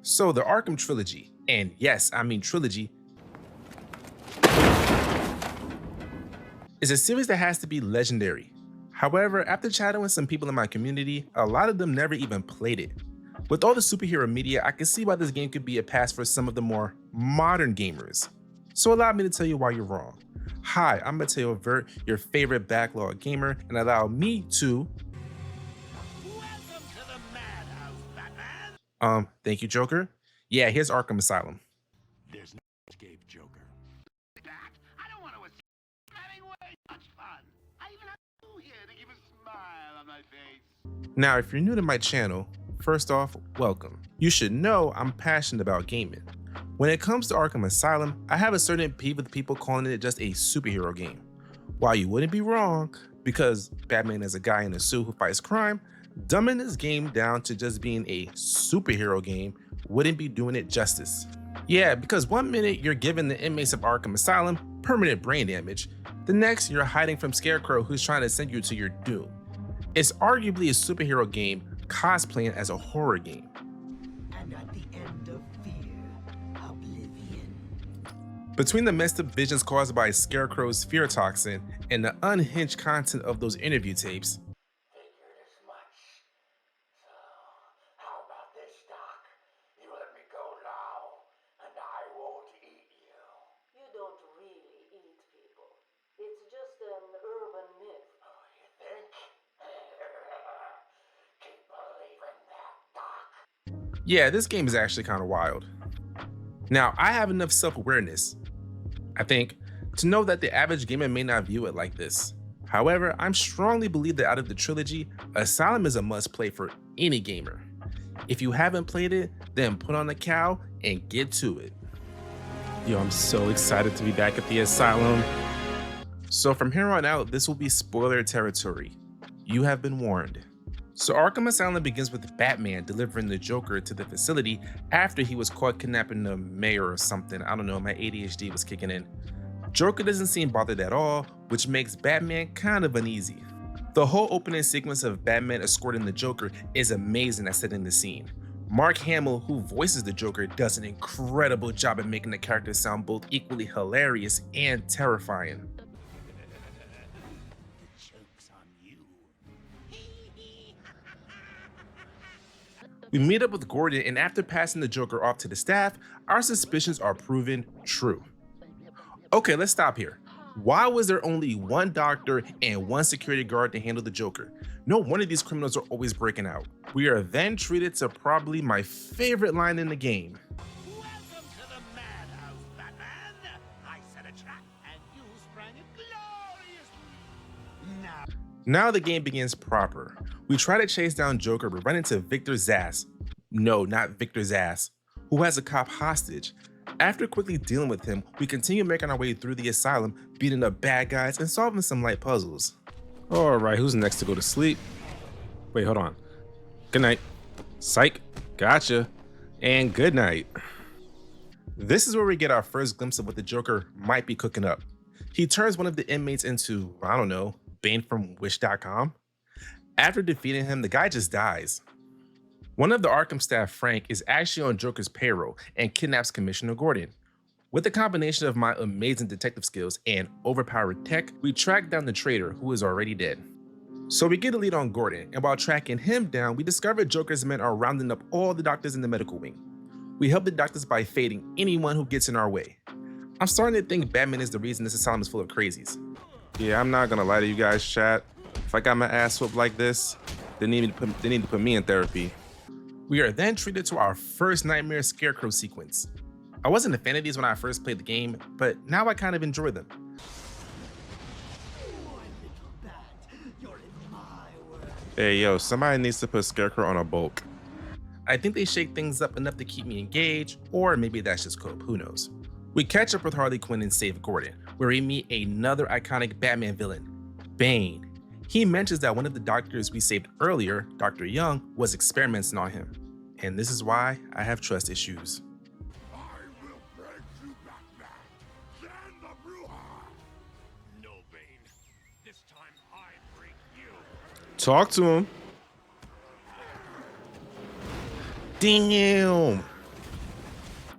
So the Arkham trilogy, and yes, I mean trilogy, is a series that has to be legendary. However, after chatting with some people in my community, a lot of them never even played it. With all the superhero media, I can see why this game could be a pass for some of the more modern gamers. So allow me to tell you why you're wrong. Hi, I'm Mateo Vert, your favorite backlog gamer, and allow me to... Welcome to the madhouse, Batman! Thank you, Joker. Yeah, here's Arkham Asylum. There's no escape, Joker. That? I don't want to escape. I'm having way too much fun. I even have you here to keep a smile on my face. Now, if you're new to my channel, first off, welcome. You should know I'm passionate about gaming. When it comes to Arkham Asylum, I have a certain peeve with people calling it just a superhero game. While you wouldn't be wrong, because Batman is a guy in a suit who fights crime, dumbing this game down to just being a superhero game wouldn't be doing it justice. Yeah, because one minute you're giving the inmates of Arkham Asylum permanent brain damage, the next you're hiding from Scarecrow who's trying to send you to your doom. It's arguably a superhero game cosplaying as a horror game. And at the end of fear, oblivion. Between the messed up visions caused by Scarecrow's fear toxin and the unhinged content of those interview tapes, Figured as much. So, how about this, Doc? You let me go now, and I won't eat you. You don't really eat people. It's just an urban myth. Oh, you think? Keep believing that, Doc. yeah, this game is actually kind of wild. Now, I have enough self-awareness, I think, to know that the average gamer may not view it like this. However, I strongly believe that out of the trilogy, Asylum is a must-play for any gamer. If you haven't played it, then put on the cow and get to it. Yo, I'm so excited to be back at the Asylum. So from here on out, this will be spoiler territory. You have been warned. So Arkham Asylum begins with Batman delivering the Joker to the facility after he was caught kidnapping the mayor or something. I don't know, my ADHD was kicking in. Joker doesn't seem bothered at all, which makes Batman kind of uneasy. The whole opening sequence of Batman escorting the Joker is amazing at setting the scene. Mark Hamill, who voices the Joker, does an incredible job at making the character sound both equally hilarious and terrifying. Joke's on you. We meet up with Gordon, and after passing the Joker off to the staff, our suspicions are proven true. Okay, let's stop here. Why was there only one doctor and one security guard to handle the Joker? No one of these criminals are always breaking out. We are then treated to probably my favorite line in the game. Welcome to the madhouse, Batman. I set a trap, and you sprang it gloriously. Now the game begins proper. We try to chase down Joker, but run into Victor Zsasz. No, not Victor Zsasz, who has a cop hostage. After quickly dealing with him, we continue making our way through the asylum, beating up bad guys and solving some light puzzles. All right, who's next to go to sleep? Wait, hold on. Good night. Psych. Gotcha. And good night. This is where we get our first glimpse of what the Joker might be cooking up. He turns one of the inmates into, I don't know, Bane from Wish.com. After defeating him, the guy just dies. One of the Arkham staff, Frank, is actually on Joker's payroll and kidnaps Commissioner Gordon. With the combination of my amazing detective skills and overpowered tech, we track down the traitor, who is already dead. So we get a lead on Gordon, and while tracking him down, we discover Joker's men are rounding up all the doctors in the medical wing. We help the doctors by fading anyone who gets in our way. I'm starting to think Batman is the reason this asylum is full of crazies. Yeah, I'm not gonna lie to you guys, chat. If I got my ass whooped like this, they need to put me in therapy. We are then treated to our first nightmare Scarecrow sequence. I wasn't a fan of these when I first played the game, but now I kind of enjoy them. Hey yo, somebody needs to put Scarecrow on a bulk. I think they shake things up enough to keep me engaged, or maybe that's just cope, who knows. We catch up with Harley Quinn and save Gordon, where we meet another iconic Batman villain, Bane. He mentions that one of the doctors we saved earlier, Dr. Young, was experimenting on him. And this is why I have trust issues. I will break you, Batman. Stand the Bruja. No, Bane. This time I break you. Talk to him. Damn.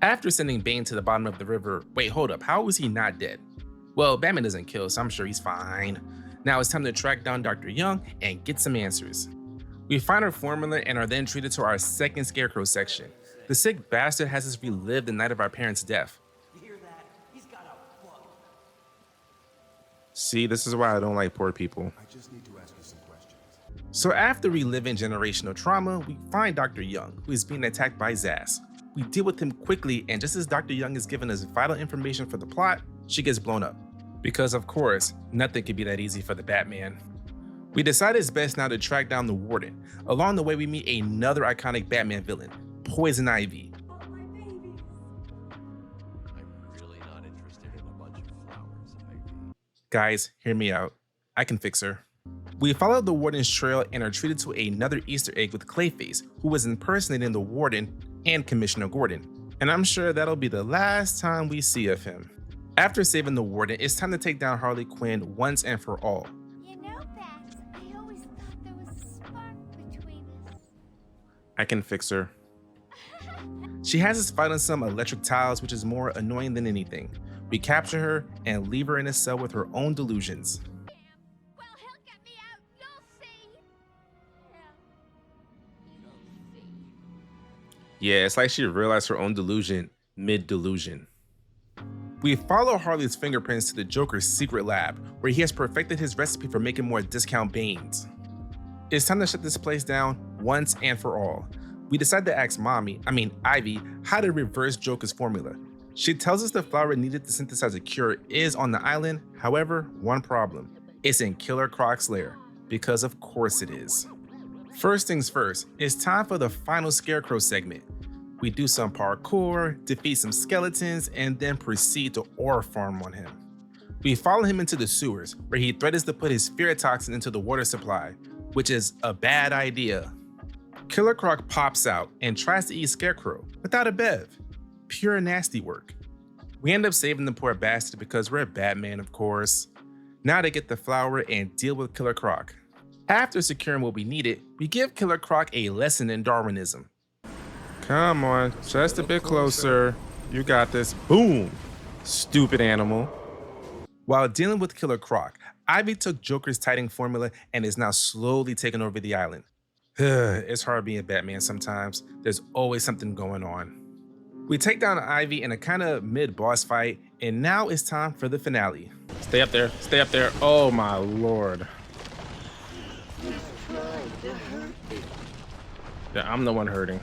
After sending Bane to the bottom of the river, wait, hold up, how is he not dead? Well, Batman doesn't kill, so I'm sure he's fine. Now it's time to track down Dr. Young and get some answers. We find our formula and are then treated to our second Scarecrow section. The sick bastard has us relive the night of our parents' death. You hear that? He's got a bug. See, this is why I don't like poor people. I just need to ask you some questions. So after reliving generational trauma, we find Dr. Young, who is being attacked by Zsasz. We deal with him quickly, and just as Dr. Young is giving us vital information for the plot, she gets blown up. Because of course, nothing could be that easy for the Batman. We decide it's best now to track down the Warden. Along the way, we meet another iconic Batman villain, Poison Ivy. I'm really not interested in a bunch of flowers, Ivy. Guys, hear me out. I can fix her. We follow the Warden's trail and are treated to another Easter egg with Clayface, who was impersonating the Warden and Commissioner Gordon. And I'm sure that'll be the last time we see of him. After saving the Warden, it's time to take down Harley Quinn once and for all. You know, Bats, I always thought there was a spark between us. I can fix her. She has us fight on some electric tiles, which is more annoying than anything. We capture her and leave her in a cell with her own delusions. Well, he'll get me out. You'll see. You'll see. Yeah, it's like she realized her own delusion mid-delusion. We follow Harley's fingerprints to the Joker's secret lab, where he has perfected his recipe for making more discount Banes. It's time to shut this place down once and for all. We decide to ask Ivy, how to reverse Joker's formula. She tells us the flower needed to synthesize a cure is on the island, however, one problem. It's in Killer Croc's lair, because of course it is. First things first, it's time for the final Scarecrow segment. We do some parkour, defeat some skeletons, and then proceed to ore farm on him. We follow him into the sewers, where he threatens to put his spirit toxin into the water supply, which is a bad idea. Killer Croc pops out and tries to eat Scarecrow without a bev. Pure nasty work. We end up saving the poor bastard because we're Batman, of course. Now to get the flower and deal with Killer Croc. After securing what we needed, we give Killer Croc a lesson in Darwinism. Come on, just a bit closer. You got this. Boom! Stupid animal. While dealing with Killer Croc, Ivy took Joker's Titan formula and is now slowly taking over the island. It's hard being Batman sometimes. There's always something going on. We take down Ivy in a kind of mid-boss fight, and now it's time for the finale. Stay up there, stay up there. Oh my lord. Yeah, I'm the one hurting.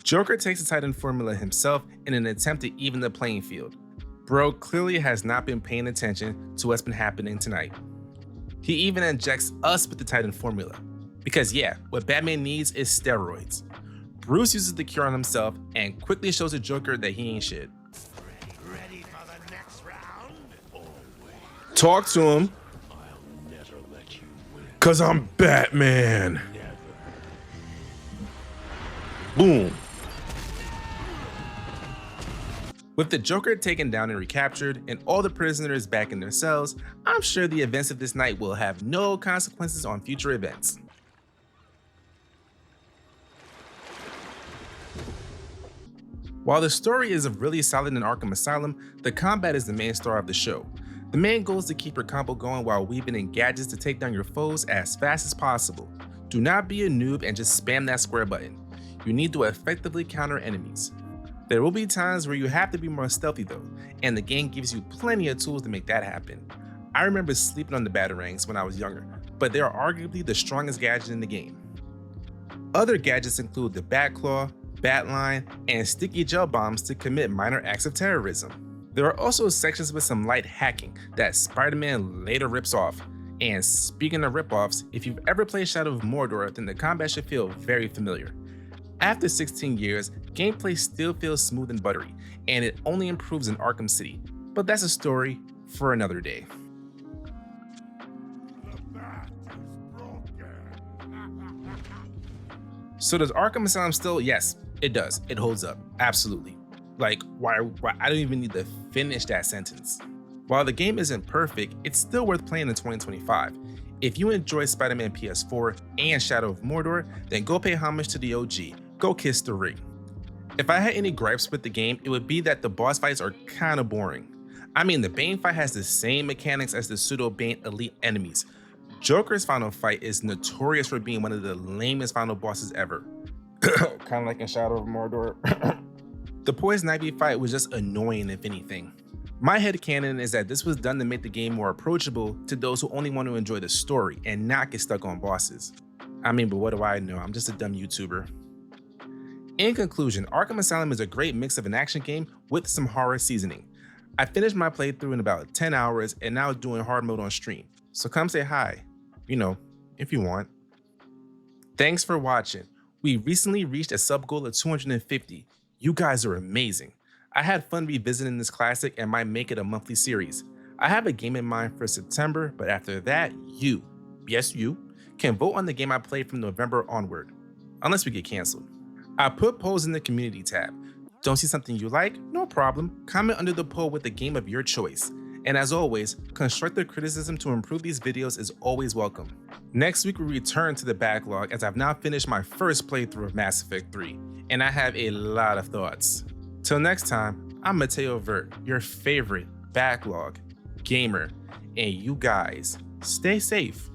Joker takes the Titan formula himself in an attempt to even the playing field. Bro clearly has not been paying attention to what's been happening tonight. He even injects us with the Titan formula. Because yeah, what Batman needs is steroids. Bruce uses the cure on himself and quickly shows the Joker that he ain't shit. Ready for the next round? Talk to him. I'll never let you win. Cause I'm Batman. Never. Boom. With the Joker taken down and recaptured, and all the prisoners back in their cells, I'm sure the events of this night will have no consequences on future events. While the story is really solid in Arkham Asylum, the combat is the main star of the show. The main goal is to keep your combo going while weaving in gadgets to take down your foes as fast as possible. Do not be a noob and just spam that square button. You need to effectively counter enemies. There will be times where you have to be more stealthy though, and the game gives you plenty of tools to make that happen. I remember sleeping on the batarangs when I was younger, but they are arguably the strongest gadget in the game. Other gadgets include the Batclaw, Batline, and sticky gel bombs to commit minor acts of terrorism. There are also sections with some light hacking that Spider-Man later rips off. And speaking of rip-offs, if you've ever played Shadow of Mordor, then the combat should feel very familiar. After 16 years, gameplay still feels smooth and buttery, and it only improves in Arkham City, but that's a story for another day. So does Arkham Asylum still? Yes, it does. It holds up, absolutely. Like, why I don't even need to finish that sentence. While the game isn't perfect, it's still worth playing in 2025. If you enjoy Spider-Man PS4 and Shadow of Mordor, then go pay homage to the OG, go kiss the ring. If I had any gripes with the game, it would be that the boss fights are kinda boring. I mean, the Bane fight has the same mechanics as the pseudo-Bane elite enemies. Joker's final fight is notorious for being one of the lamest final bosses ever. Kinda like in Shadow of Mordor. The Poison Ivy fight was just annoying if anything. My headcanon is that this was done to make the game more approachable to those who only want to enjoy the story and not get stuck on bosses. I mean, but what do I know? I'm just a dumb YouTuber. In conclusion, Arkham Asylum is a great mix of an action game with some horror seasoning. I finished my playthrough in about 10 hours and now doing hard mode on stream, so come say hi, if you want. Thanks for watching. We recently reached a sub goal of 250. You guys are amazing. I had fun revisiting this classic and might make it a monthly series. I have a game in mind for September, but after that, you, yes you, can vote on the game I played from November onward, unless we get canceled. I put polls in the community tab. Don't see something you like? No problem. Comment under the poll with the game of your choice. And as always, constructive criticism to improve these videos is always welcome. Next week we return to the backlog as I've now finished my first playthrough of Mass Effect 3, and I have a lot of thoughts. Till next time, I'm Mateo Vert, your favorite backlog gamer, and you guys, stay safe.